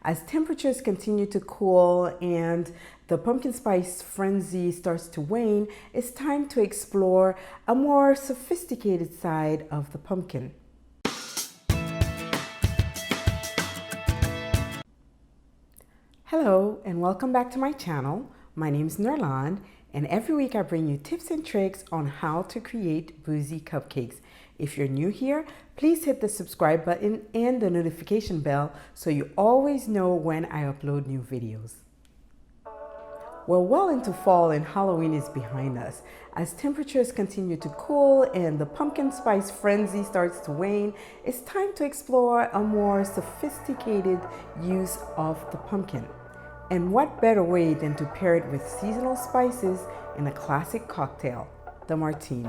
As temperatures continue to cool and the pumpkin spice frenzy starts to wane, it's time to explore a more sophisticated side of the pumpkin. Hello and welcome back to my channel. My name is Nerlande, and every week I bring you tips and tricks on how to create boozy cupcakes. If you're new here, please hit the subscribe button and the notification bell so you always know when I upload new videos. We're well into fall and Halloween is behind us. As temperatures continue to cool and the pumpkin spice frenzy starts to wane, it's time to explore a more sophisticated use of the pumpkin. And what better way than to pair it with seasonal spices in a classic cocktail, the martini.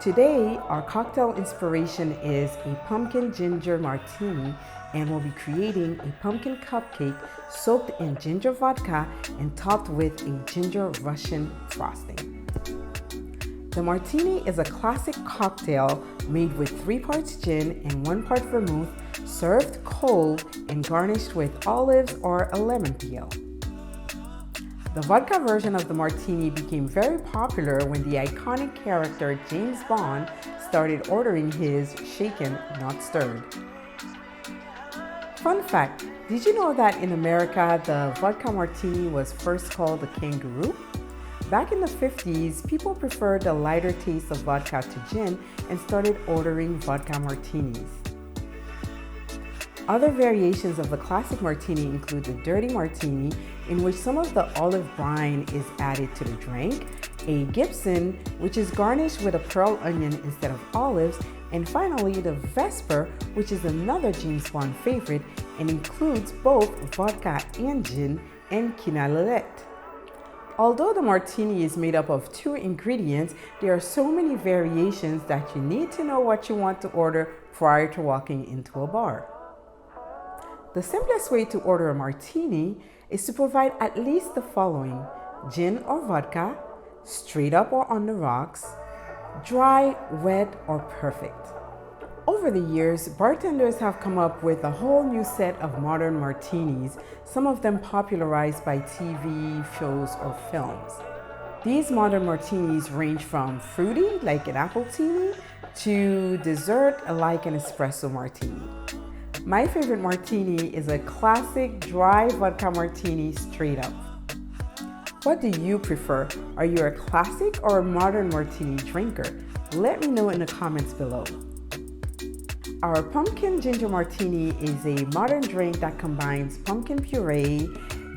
Today, our cocktail inspiration is a pumpkin ginger martini, and we'll be creating a pumpkin cupcake soaked in ginger vodka and topped with a ginger Russian frosting. The martini is a classic cocktail made with 3 parts gin and 1 part vermouth, served cold and garnished with olives or a lemon peel. The vodka version of the martini became very popular when the iconic character James Bond started ordering his shaken, not stirred. Fun fact, did you know that in America the vodka martini was first called the kangaroo? Back in the 50s, people preferred the lighter taste of vodka to gin and started ordering vodka martinis. Other variations of the classic martini include the dirty martini, in which some of the olive brine is added to the drink, a Gibson, which is garnished with a pearl onion instead of olives, and finally the Vesper, which is another James Bond favorite and includes both vodka and gin and quinalilette. Although the martini is made up of 2 ingredients, there are so many variations that you need to know what you want to order prior to walking into a bar. The simplest way to order a martini is to provide at least the following: gin or vodka, straight up or on the rocks, dry, wet, or perfect. Over the years, bartenders have come up with a whole new set of modern martinis, some of them popularized by TV shows or films. These modern martinis range from fruity, like an appletini, to dessert, like an espresso martini. My favorite martini is a classic dry vodka martini straight up. What do you prefer? Are you a classic or a modern martini drinker? Let me know in the comments below. Our pumpkin ginger martini is a modern drink that combines pumpkin puree,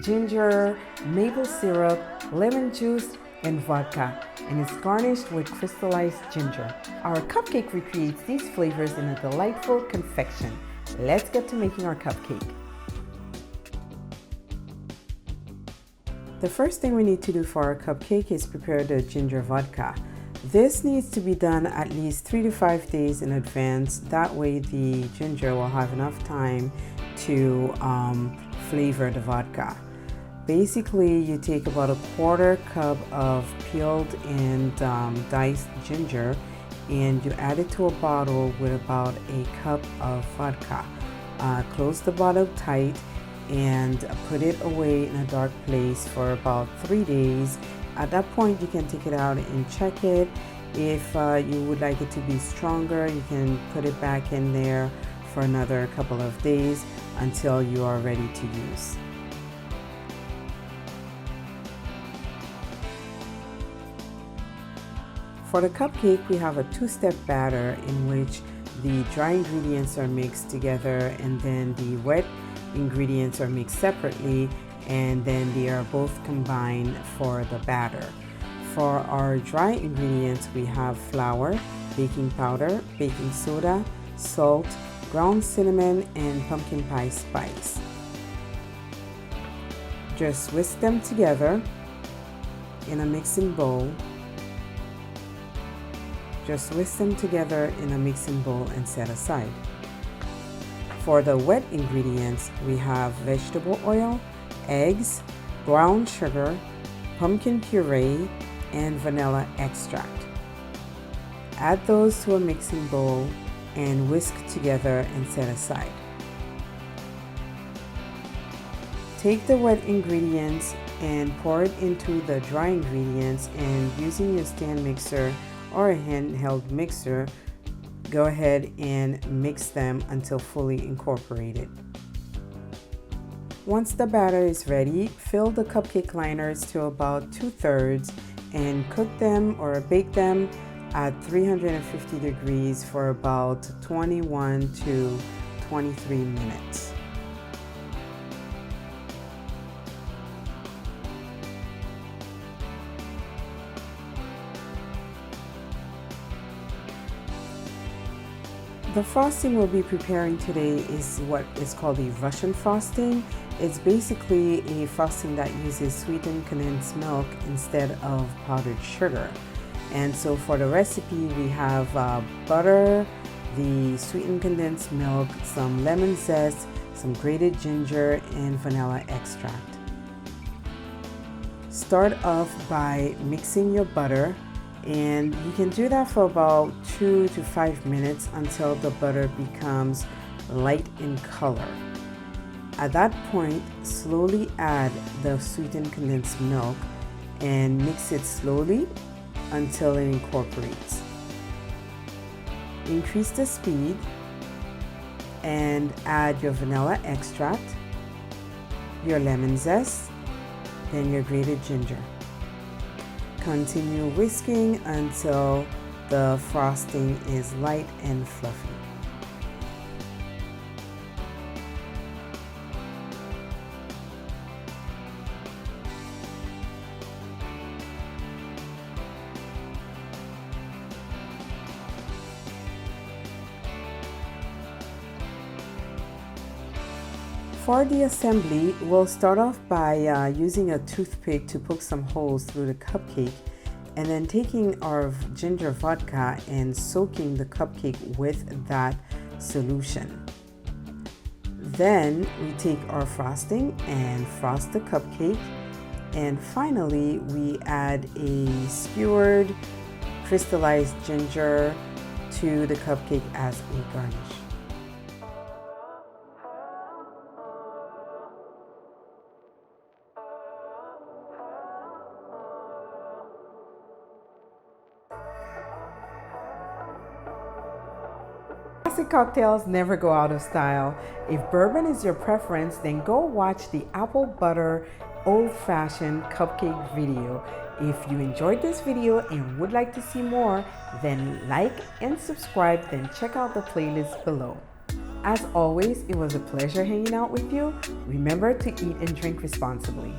ginger, maple syrup, lemon juice, and vodka, and is garnished with crystallized ginger. Our cupcake recreates these flavors in a delightful confection. Let's get to making our cupcake. The first thing we need to do for our cupcake is prepare the ginger vodka. This needs to be done at least 3 to 5 days in advance. That way the ginger will have enough time to flavor the vodka. Basically, you take about a 1/4 cup of peeled and diced ginger, and you add it to a bottle with about a cup of vodka. Close the bottle tight and put it away in a dark place for about 3 days. At that point, you can take it out and check it. If you would like it to be stronger, you can put it back in there for another couple of days until you are ready to use. For the cupcake, we have a 2-step batter in which the dry ingredients are mixed together and then the wet ingredients are mixed separately, and then they are both combined for the batter. For our dry ingredients, we have flour, baking powder, baking soda, salt, ground cinnamon, and pumpkin pie spice. Just whisk them together in a mixing bowl. Just whisk them together in a mixing bowl and set aside. For the wet ingredients, we have vegetable oil, eggs, brown sugar, pumpkin puree, and vanilla extract. Add those to a mixing bowl and whisk together and set aside. Take the wet ingredients and pour it into the dry ingredients, and using your stand mixer or a handheld mixer, go ahead and mix them until fully incorporated. Once the batter is ready, fill the cupcake liners to about 2/3 and cook them or bake them at 350 degrees for about 21 to 23 minutes. The frosting we'll be preparing today is what is called a Russian frosting. It's basically a frosting that uses sweetened condensed milk instead of powdered sugar. And so for the recipe, we have butter, the sweetened condensed milk, some lemon zest, some grated ginger, and vanilla extract. Start off by mixing your butter, and you can do that for about 2 to 5 minutes until the butter becomes light in color. At that point, slowly add the sweetened condensed milk and mix it slowly until it incorporates. Increase the speed and add your vanilla extract, your lemon zest, then your grated ginger. Continue whisking until the frosting is light and fluffy. For the assembly, we'll start off by using a toothpick to poke some holes through the cupcake, and then taking our ginger vodka and soaking the cupcake with that solution. Then we take our frosting and frost the cupcake, and finally we add a skewered crystallized ginger to the cupcake as a garnish. Classic cocktails never go out of style. If bourbon is your preference, then go watch the apple butter old-fashioned cupcake video. If you enjoyed this video and would like to see more, then like and subscribe, then check out the playlist below. As always, it was a pleasure hanging out with you. Remember to eat and drink responsibly.